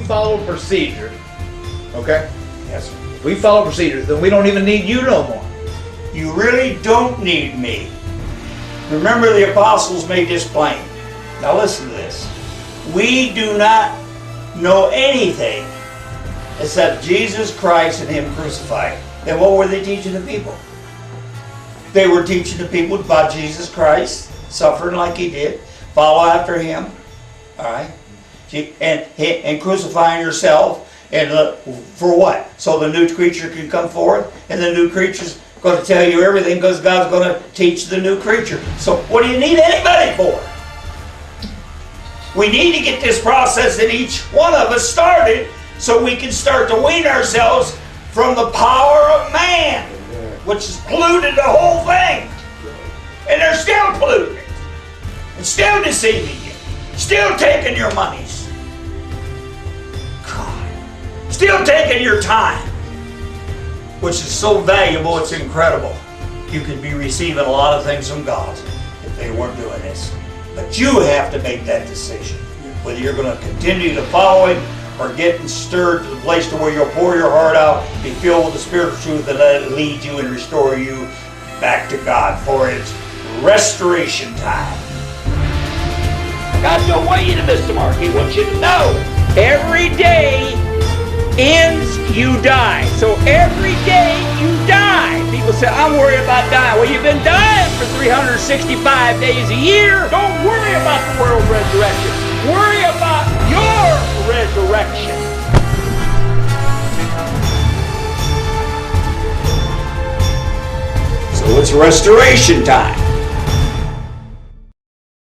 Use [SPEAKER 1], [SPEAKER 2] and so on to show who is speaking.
[SPEAKER 1] follow procedure, okay?
[SPEAKER 2] Yes, sir.
[SPEAKER 1] If we follow procedure, then we don't even need you no more.
[SPEAKER 2] You really don't need me. Remember, the apostles made this plain. Now listen to this. We do not know anything except Jesus Christ and Him crucified. Then what were they teaching the people? They were teaching the people about Jesus Christ, suffering like He did, follow after Him, all right? And crucifying yourself, and for what? So the new creature can come forth, and the new creature's going to tell you everything because God's going to teach the new creature. So what do you need anybody for? We need to get this process in each one of us started so we can start to wean ourselves from the power of man, which has polluted the whole thing. And they're still polluting it, and still deceiving you, still taking your monies. God. Still taking your time, which is so valuable, it's incredible. You could be receiving a lot of things from God if they weren't doing this. But you have to make that decision, whether you're going to continue to follow Him or get stirred to the place to where you'll pour your heart out, be filled with the spiritual truth, and let it lead you and restore you back to God, for it's restoration time. God don't want you to miss the mark. He wants you to know every day ends, you die. So every day you die. People say, I'm worried about dying. Well, you've been dying for 365 days a year. Don't worry about the world resurrection. Worry about your resurrection. So it's restoration time.